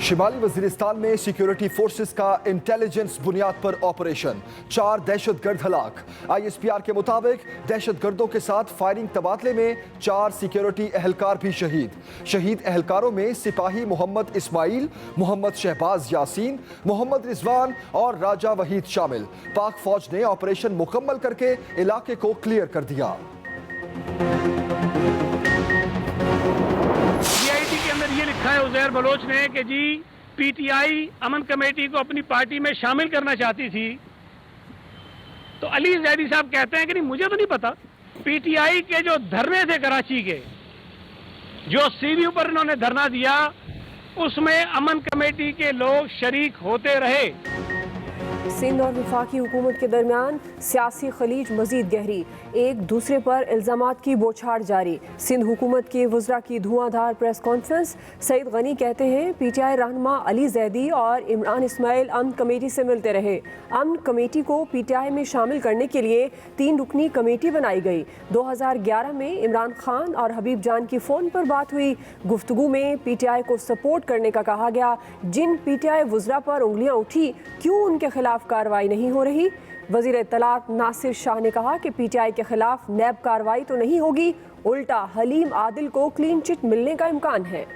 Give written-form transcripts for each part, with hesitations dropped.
शिमाली वजीरिस्तान में security forces का intelligence बुनियाद पर ऑपरेशन, 4 दहशतगर्द हलाक। ISPR के मुताबिक दहशतगर्दों के साथ फायरिंग तबादले में 4 सिक्योरिटी एहलकार भी शहीद एहलकारों में सिपाही मोहम्मद इस्माइल, मोहम्मद शहबाज यासीन, मोहम्मद रिजवान और राजा वहीद शामिल। पाक फौज ने ऑपरेशन मुकम्मल करके इलाके को क्लियर कर दिया। के अंदर ये लिखा है उज़ैर बलोच ने कि जी PTI अमन कमेटी को अपनी पार्टी में शामिल करना चाहती थी। तो अली जैदी साहब कहते हैं कि नहीं, मुझे तो नहीं पता। PTI के जो धरने थे कराची के, जो सीढ़ियों पर इन्होंने धरना दिया, उसमें अमन कमेटी के लोग शरीक होते रहे। सिंध और वफाकी हुकूमत के दरमियान सियासी खलीज मजीद गहरी, एक दूसरे पर इल्जामात की बौछार जारी। सिंध हुकूमत के वज़रा की धुआंधार प्रेस कॉन्फ्रेंस। सईद गनी कहते हैं PTI रहनुमा अली जैदी और इमरान इस्माइल अमन कमेटी से मिलते रहे। अमन कमेटी को PTI में शामिल करने के लिए 3 रुकनी कमेटी बनाई गई। 2011 में इमरान खान और हबीब जान की फ़ोन पर बात हुई। गुफ्तगू में PTI को सपोर्ट करने का कहा गया। जिन PTI वज़रा पर उंगलियां उठी, क्यों उनके खिलाफ कार्रवाई नहीं हो रही? वज़ीर इत्तलात नासिर शाह ने कहा कि PTI के खिलाफ नैब कार्रवाई तो नहीं होगी, उल्टा हलीम आदिल को क्लीन चिट मिलने का इम्कान है।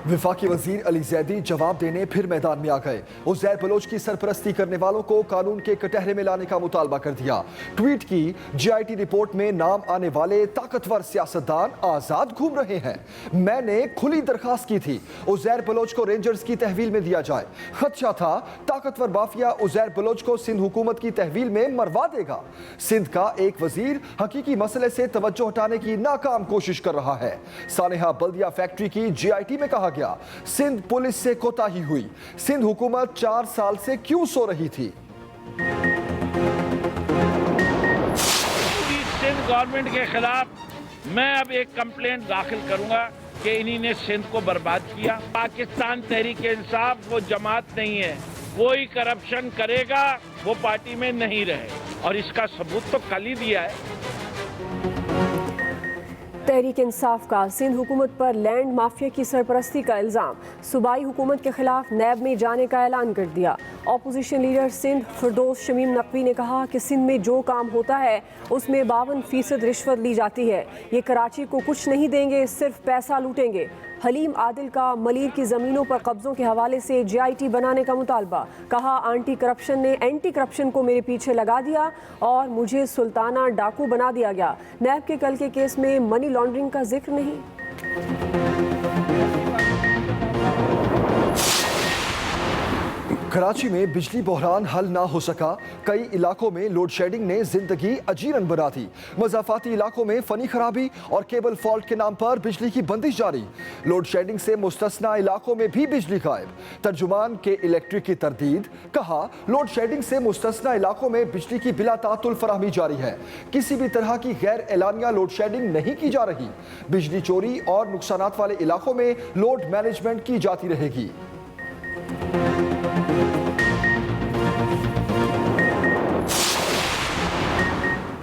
वफाकी वजीर अली जैदी जवाब देने फिर मैदान में आ गए। उज़ैर बलोच की सरपरस्ती करने वालों को कानून के कटहरे में लाने का मुतालबा कर दिया। ट्वीट की GIT रिपोर्ट में नाम आने वाले ताकतवर सियासतदान आजाद घूम रहे हैं। मैंने खुली दरखास्त की थी उज़ैर बलोच को रेंजर्स की तहवील में दिया जाए। खदशा था ताकतवर माफिया उज़ैर बलोच को सिंध हुकूमत की तहवील में मरवा देगा। सिंध का एक वजीर हकीकी मसले से तवज्जो हटाने की नाकाम कोशिश कर रहा है। सानेहा बल्दिया फैक्ट्री की GIT में कहा गया, सिंध पुलिस से कोताही हुई। सिंध हुकूमत 4 साल से क्यों सो रही थी? पूरी सिंध गवर्नमेंट के खिलाफ मैं अब एक कंप्लेंट दाखिल करूंगा कि इन्हीं ने सिंध को बर्बाद किया। पाकिस्तान तहरीक इंसाफ वो जमात नहीं है, कोई करप्शन करेगा वो पार्टी में नहीं रहे, और इसका सबूत तो कल ही दिया है। तहरीक इंसाफ का सिंध हुकूमत पर लैंड माफिया की सरपरस्ती का इल्ज़ाम। सूबाई हुकूमत के खिलाफ नैब में जाने का ऐलान कर दिया। अपोजिशन लीडर सिंध फिरदौस शमीम नकवी ने कहा कि सिंध में जो काम होता है उसमें 52% रिश्वत ली जाती है। ये कराची को कुछ नहीं देंगे, सिर्फ पैसा लूटेंगे। हलीम आदिल का मलीर की ज़मीनों पर कब्ज़ों के हवाले से GIT बनाने का मुतालबा। कहा एंटी करप्शन को मेरे पीछे लगा दिया और मुझे सुल्ताना डाकू बना दिया गया। नैब के कल के केस में मनी लॉन्ड्रिंग का जिक्र नहीं। कराची में बिजली बहरान हल ना हो सका। कई इलाकों में लोड शेडिंग ने जिंदगी अजीरन बना दी। मज़ाफाती इलाकों में फनी खराबी और केबल फॉल्ट के नाम पर बिजली की बंदिश जारी। लोड शेडिंग से मुस्तस्ना इलाकों में भी बिजली गायब। तर्जुमान के इलेक्ट्रिक की तरदीद। कहा लोड शेडिंग से मुस्तस्ना इलाकों में बिजली की बिला तातुल फराहमी जारी है। किसी भी तरह की गैर एलानिया लोड शेडिंग नहीं की जा रही। बिजली चोरी और नुकसानात वाले इलाकों में लोड मैनेजमेंट की जाती रहेगी।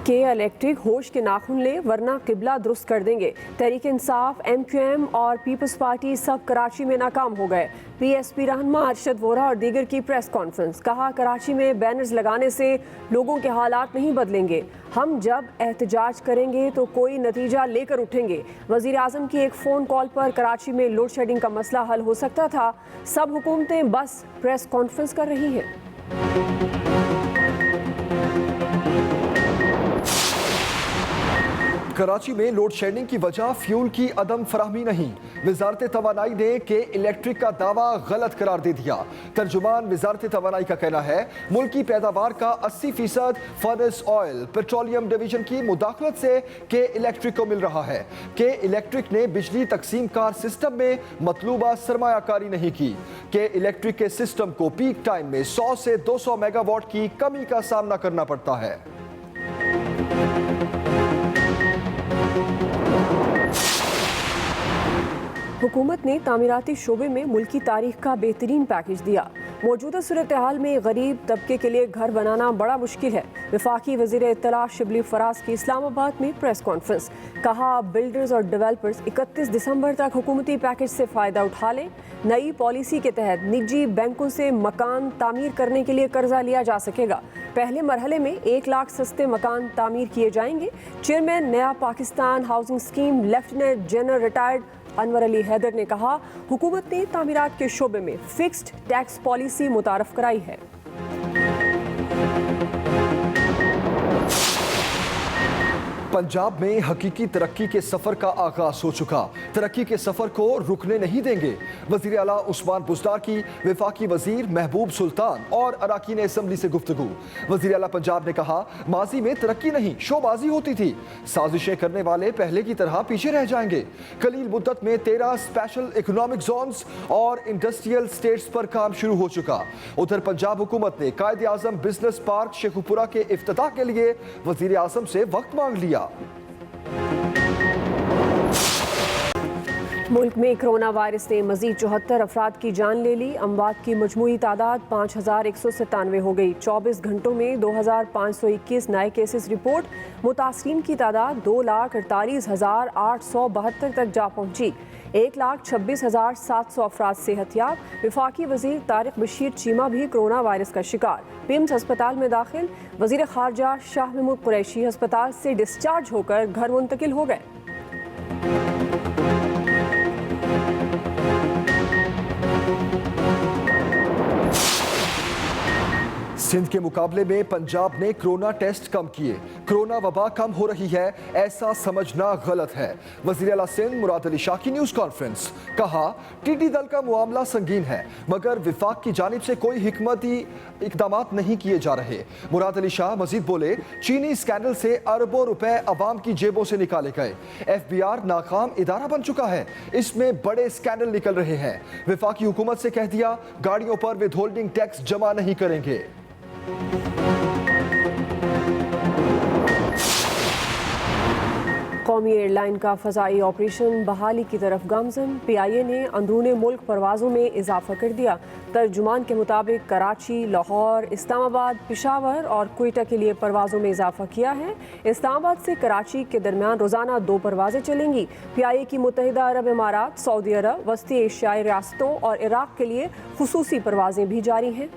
के इलेक्ट्रिक होश के नाखून ले वरना किबला दुरुस्त कर देंगे। तहरीक इंसाफ, MQM और पीपल्स पार्टी सब कराची में नाकाम हो गए। PSP रहनुमा अरशद वोरा और दीगर की प्रेस कॉन्फ्रेंस। कहा कराची में बैनर्स लगाने से लोगों के हालात नहीं बदलेंगे। हम जब एहतजाज करेंगे तो कोई नतीजा लेकर उठेंगे। वज़ीर आज़म की एक फ़ोन कॉल पर कराची में लोड शेडिंग का मसला हल हो सकता था। सब हुकूमतें बस प्रेस कॉन्फ्रेंस कर रही हैं। कराची में लोड शेडिंग की वजह फ्यूल की अदम फराहमी नहीं। वजारत तवानाई ने के इलेक्ट्रिक का दावा गलत करार दे दिया। तर्जुमान वजारत तवानाई का कहना है मुल्की पैदावार का 80% फर्नेस ऑयल पेट्रोलियम डिवीजन की मुदाखलत से के इलेक्ट्रिक को मिल रहा है। के इलेक्ट्रिक ने बिजली तकसीम कार सिस्टम में मतलूबा सरमायाकारी नहीं की। के इलेक्ट्रिक के सिस्टम को पीक टाइम में 100 से 200 मेगावाट की कमी का सामना करना पड़ता है। हुकूमत ने तामीराती शोबे में मुल्की तारीख का बेहतरीन पैकेज दिया। मौजूदा सूरत हाल में गरीब तबके के लिए घर बनाना बड़ा मुश्किल है। वफाकी वज़ीर इत्तला शिबली फराज की इस्लामाबाद में प्रेस कॉन्फ्रेंस। कहा बिल्डर्स और डेवलपर्स 31 दिसंबर तक हुकूमती पैकेज से फ़ायदा उठा लें। नई पॉलिसी के तहत निजी बैंकों से मकान तामीर करने के लिए कर्जा लिया जा सकेगा। पहले मरहले में 1 लाख सस्ते मकान तामीर किए जाएंगे। चेयरमैन नया Pakistan housing scheme lieutenant general retired Anwar Ali Haider ने कहा हुकूमत ने तामीरात के शोबे में फिक्स्ड टैक्स पॉलिसी मुतारफ कराई है। पंजाब में हकीकी तरक्की के सफर का आगाज हो चुका। तरक्की के सफर को रुकने नहीं देंगे। वजीर आला उस्मान बुज़दार की वफाकी वजीर महबूब सुल्तान और अराकीन असम्बली से गुफ्तगू। वजीर आला पंजाब ने कहा माजी में तरक्की नहीं शोबाजी होती थी। साजिशें करने वाले पहले की तरह पीछे रह जाएंगे। कलील मुद्दत में 13 स्पेशल इकोनॉमिक जोन्स और इंडस्ट्रियल स्टेट्स पर काम शुरू हो चुका। उधर पंजाब हुकूमत ने कायदे आजम बिजनेस पार्क शेखुपुरा के इफ्तिताह के लिए वजीर आजम से वक्त मांग लिया। मुल्क में कोरोना वायरस ने मजीद 74 अफराद की जान ले ली। अमवात की मजमूई तादाद 5197 हो गई। 24 घंटों में 2521 नए केसेस रिपोर्ट। मुतासरीन की तादाद 2,48,872 तक जा पहुंची। 1,26,700 अफराद सेहतयाब। वफाकी वजीर तारिक बशीर चीमा भी कोरोना वायरस का शिकार। पिम्स अस्पताल में दाखिल। वजीर खारजा शाह महमूद कुरैशी अस्पताल से डिस्चार्ज होकर घर मुंतकिल हो गए। सिंध के मुकाबले में पंजाब ने कोरोना टेस्ट कम किए। कोरोना वबा कम हो रही है ऐसा समझना गलत है। वज़ीर आला सिंध मुराद अली शाह की न्यूज़ कॉन्फ्रेंस। कहा टिड्डी दल का मामला संगीन है मगर विफाक की जानिब से कोई हिकमती इकदामात नहीं किए जा रहे। मुराद अली शाह मजीद बोले चीनी स्कैंडल से अरबों रुपए अवाम की जेबों से निकाले गए। FBI नाकाम इदारा बन चुका है। इसमें बड़े स्कैंडल निकल रहे हैं। विफाकी हुकूमत से कह दिया गाड़ियों पर विदहोल्डिंग टैक्स जमा नहीं करेंगे। कौमी एयरलाइन का फ़ज़ाई ऑपरेशन बहाली की तरफ गामज़न। PIA ने अंदरूनी मुल्क परवाज़ों में इजाफा कर दिया। तर्जुमान के मुताबिक कराची, लाहौर, इस्लामाबाद, पेशावर और क्वेटा के लिए परवाज़ों में इजाफा किया है। इस्लामाबाद से कराची के दरमियान रोज़ाना 2 परवाज़ें चलेंगी। PIA की मुत्तहिदा अरब इमारात, सऊदी अरब, वस्ती एशियाई रियासतों और इराक़ के लिए खुसूसी परवाज़ें भी जारी हैं।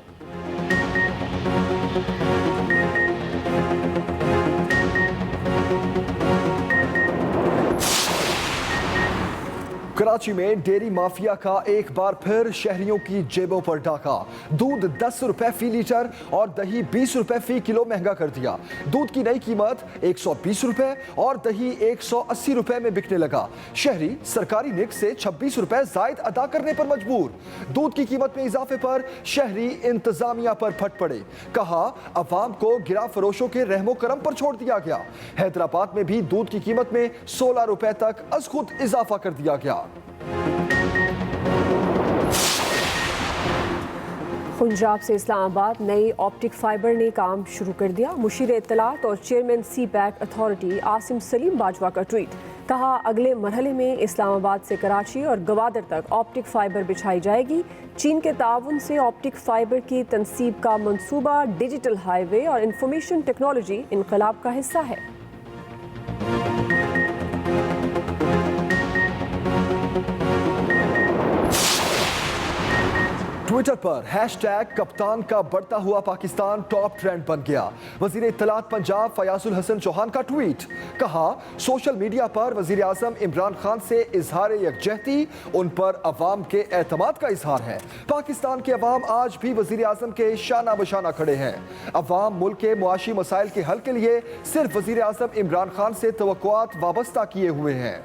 कराची में डेयरी माफिया का एक बार फिर शहरियों की जेबों पर डाका। दूध 10 रुपए फी लीटर और दही 20 रुपए फी किलो महंगा कर दिया। दूध की नई कीमत 120 रुपए और दही 180 रुपए में बिकने लगा। शहरी सरकारी निक से 26 रुपए जायद अदा करने पर मजबूर। दूध की कीमत में इजाफे पर शहरी इंतजामिया पर फट पड़े। कहा अवाम को गिरा फरोशों के रहमो करम पर छोड़ दिया गया। हैदराबाद में भी दूध की कीमत में 16 रुपए तक अज खुद इजाफा कर दिया गया। पंजाब से इस्लामाबाद नई ऑप्टिक फाइबर ने काम शुरू कर दिया। मुशीर इत्तलात और chairman CPAC authority Asim Salim Bajwa का ट्वीट। कहा अगले मरहले में इस्लामाबाद से कराची और गवादर तक ऑप्टिक फाइबर बिछाई जाएगी। चीन के ताउन से ऑप्टिक फाइबर की तनसीब का मंसूबा डिजिटल हाईवे और इंफॉर्मेशन टेक्नोलॉजी इनकलाब का हिस्सा है। ट्विटर पर हैशटैग कप्तान का बढ़ता हुआ पाकिस्तान टॉप ट्रेंड बन गया। वजीर इत्तलात पंजाब फयाजुल हसन चौहान का ट्वीट। कहा सोशल मीडिया पर वजीर आजम इमरान खान से इजहार यकजहती उन पर अवाम के एतमाद का इजहार है। पाकिस्तान के अवाम आज भी वजीर आजम के शाना बशाना खड़े हैं। अवाम मुल्क के मुआशी मसाइल के हल के लिए सिर्फ वजीर आजम इमरान खान से तवक्कुआत वाबस्ता किए हुए हैं।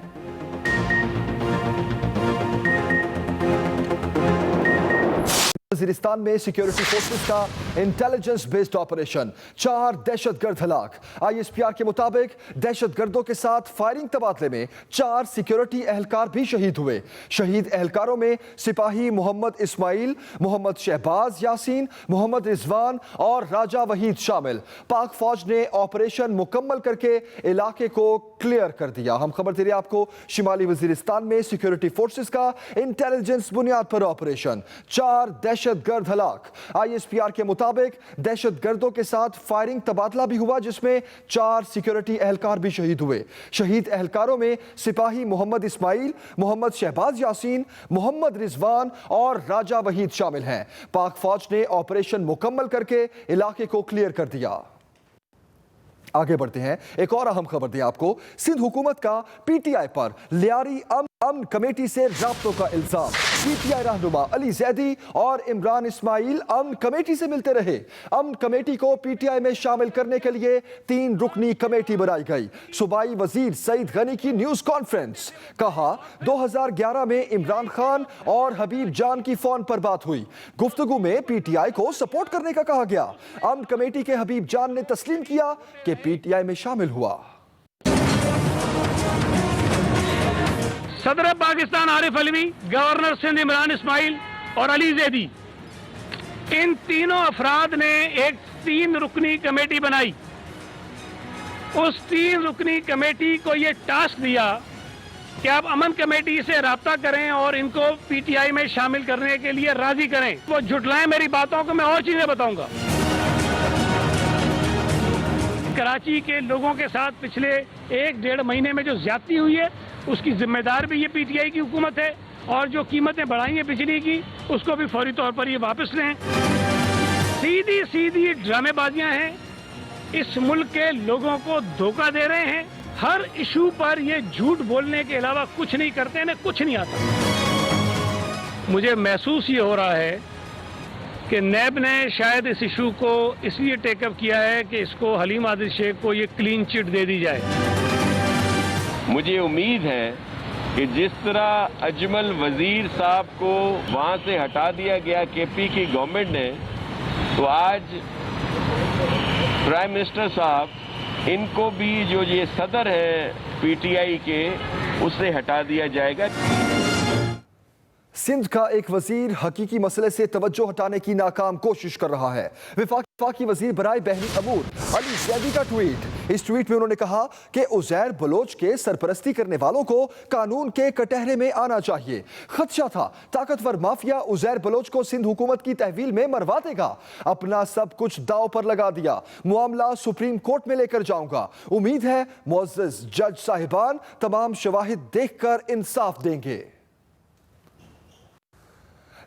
वज़ीरिस्तान में सिक्योरिटी फोर्सेस का इंटेलिजेंस बेस्ड ऑपरेशन, 4 दहशतगर्द हलाक। ISPR के मुताबिक दहशतगर्दों के साथ फायरिंग तबादले में 4 सिक्योरिटी एहलकार भी शहीद हुए। शहीद एहलकारों में सिपाही मोहम्मद इस्माइल, मोहम्मद शहबाज यासीन, मोहम्मद रिजवान और राजा वहीद शामिल। पाक फौज ने ऑपरेशन मुकम्मल करके इलाके को क्लियर कर दिया। हम खबर दे रहे हैं आपको शिमाली वज़ीरिस्तान में सिक्योरिटी फोर्सेस का इंटेलिजेंस बुनियाद पर ऑपरेशन, 4 दहशत दहशतगर्द हलाक। ISPR के मुताबिक दहशतगर्दों के साथ फायरिंग तबादला भी हुआ, जिसमें 4 सिक्योरिटी एहलकार भी शहीद हुए। शहीद एहलकारों में सिपाही मोहम्मद इस्माइल, मोहम्मद शहबाज यासीन, मोहम्मद रिजवान और राजा वहीद शामिल हैं। पाक फौज ने ऑपरेशन मुकम्मल करके इलाके को क्लियर कर दिया। आगे बढ़ते हैं, एक और अहम खबर दें आपको। सिंध हुकूमत का PTI पर लियारी अमन कमेटी से राब्तों का इल्जाम। PTI रहनुमा अली जैदी और इमरान इस्माइल अमन कमेटी से मिलते रहे। अमन कमेटी को PTI में शामिल करने के लिए 3 रुकनी कमेटी बनाई गई। सूबाई वजीर सईद गनी की न्यूज कॉन्फ्रेंस। कहा 2011 में इमरान खान और हबीब जान की फोन पर बात हुई। गुफ्तगू में PTI को सपोर्ट करने का कहा गया। अमन कमेटी के हबीब जान ने तस्लीम किया कि PTI में शामिल हुआ। सदर पाकिस्तान आरिफ अलवी, गवर्नर सिंध इमरान इस्माइल और अली जैदी, इन तीनों अफराद ने एक 3 रुकनी कमेटी बनाई। उस 3 रुकनी कमेटी को यह टास्क दिया कि आप अमन कमेटी से राब्ता करें और इनको PTI में शामिल करने के लिए राजी करें। वो झुटलाएं मेरी बातों को, मैं और चीजें बताऊंगा। कराची के लोगों के साथ पिछले 1-1.5 महीने में जो ज्यादती हुई है, उसकी जिम्मेदार भी ये PTI की हुकूमत है, और जो कीमतें बढ़ाई हैं बिजली की, उसको भी फौरी तौर पर ये वापस लें। सीधी सीधी ड्रामेबाजियां हैं, इस मुल्क के लोगों को धोखा दे रहे हैं। हर इशू पर ये झूठ बोलने के अलावा कुछ नहीं करते, इन्हें कुछ नहीं आता। मुझे महसूस ये हो रहा है कि नैब ने शायद इस इशू को इसलिए टेकअप किया है कि इसको हलीम आदिल शेख को ये क्लीन चिट दे दी जाए। मुझे उम्मीद है कि जिस तरह अजमल वजीर साहब को वहाँ से हटा दिया गया KP की गवर्नमेंट ने, तो आज प्राइम मिनिस्टर साहब इनको भी जो ये सदर है PTI के, उससे हटा दिया जाएगा। सिंध का एक वजीर हकीकी मसले से तवज्जो हटाने की नाकाम कोशिश कर रहा है। वफाकी वजीर बराए बहनी अमूर अली जैदी का ट्वीट। इस ट्वीट में उन्होंने कहा कि उज़ैर बलोच के सरपरस्ती करने वालों को कानून के कटहरे में आना चाहिए। खदशा था ताकतवर माफिया उज़ैर बलोच को सिंध हुकूमत की तहवील में मरवा देगा। अपना सब कुछ दाव पर लगा दिया। मामला सुप्रीम कोर्ट में लेकर जाऊंगा। उम्मीद है मुअज़्ज़ज़ जज साहिबान तमाम शवाहिद देखकर इंसाफ देंगे।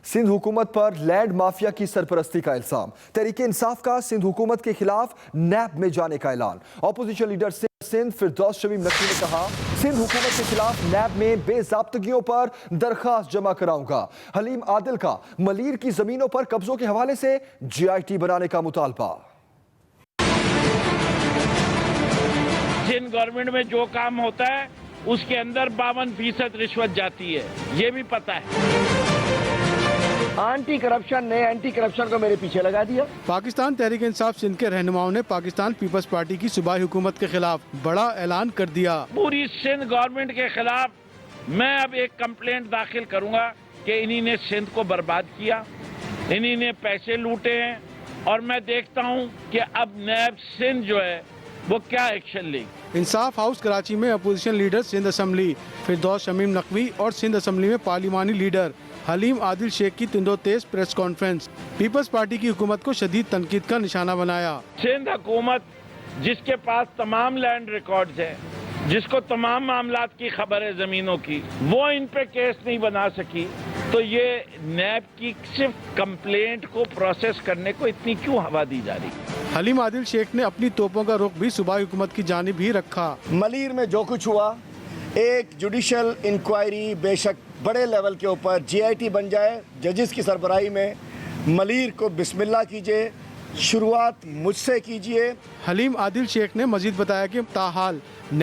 सिंध हुकूमत पर लैंड माफिया की सरपरस्ती का इल्जाम। तहरीक इंसाफ का सिंध हुकूमत के खिलाफ नैब में जाने का ऐलान। अपोजिशन लीडर सिंध फिरदौस शमीम नकवी ने कहा, सिंध हुकूमत के खिलाफ नैब में बेज़ाब्तगियों पर दरखास्त जमा कराऊंगा। हलीम आदिल का मलीर की जमीनों पर कब्जों के हवाले से GIT बनाने का मुतालबा। जिन गवर्नमेंट में जो काम होता है उसके अंदर 52% रिश्वत जाती है, ये भी पता है। एंटी करप्शन ने एंटी करप्शन को मेरे पीछे लगा दिया। पाकिस्तान तहरीक इंसाफ सिंध के रहनुमाओं ने पाकिस्तान पीपल्स पार्टी की सूबाई हुकूमत के खिलाफ बड़ा ऐलान कर दिया। पूरी सिंध गवर्नमेंट के खिलाफ मैं अब एक कंप्लेंट दाखिल करूंगा कि इन्हीं ने सिंध को बर्बाद किया, इन्हीं ने पैसे लूटे हैं, और मैं देखता हूं कि अब नैब सिंध जो है वो क्या एक्शन लेगी। इंसाफ हाउस कराची में अपोजिशन लीडर सिंध असम्बली फिरदौस शमीम नकवी और सिंध असम्बली में पार्लिमानी लीडर हलीम आदिल शेख की तिंदो तेज प्रेस कॉन्फ्रेंस। पीपल्स पार्टी की हुकूमत को शदीद तनकीद का निशाना बनाया। सिंध हुकूमत जिसके पास तमाम लैंड रिकॉर्ड्स हैं, जिसको तमाम मामलात की खबर है जमीनों की, वो इन पे केस नहीं बना सकी, तो ये नैब की सिर्फ कंप्लेंट को प्रोसेस करने को इतनी क्यों हवा दी जा रही? हलीम आदिल शेख ने अपनी तोपों का रुख भी सूबाई हुकूमत की जानिब ही रखा। मलीर में जो कुछ हुआ, एक जुडिशल इंक्वायरी बेशक बड़े लेवल के ऊपर GIT बन जाए, जजेस की सरबराही में। मलीर को बिस्मिल्लाह कीजिए, शुरुआत मुझसे कीजिए। हलीम आदिल शेख ने मजीद बताया कि ताहाल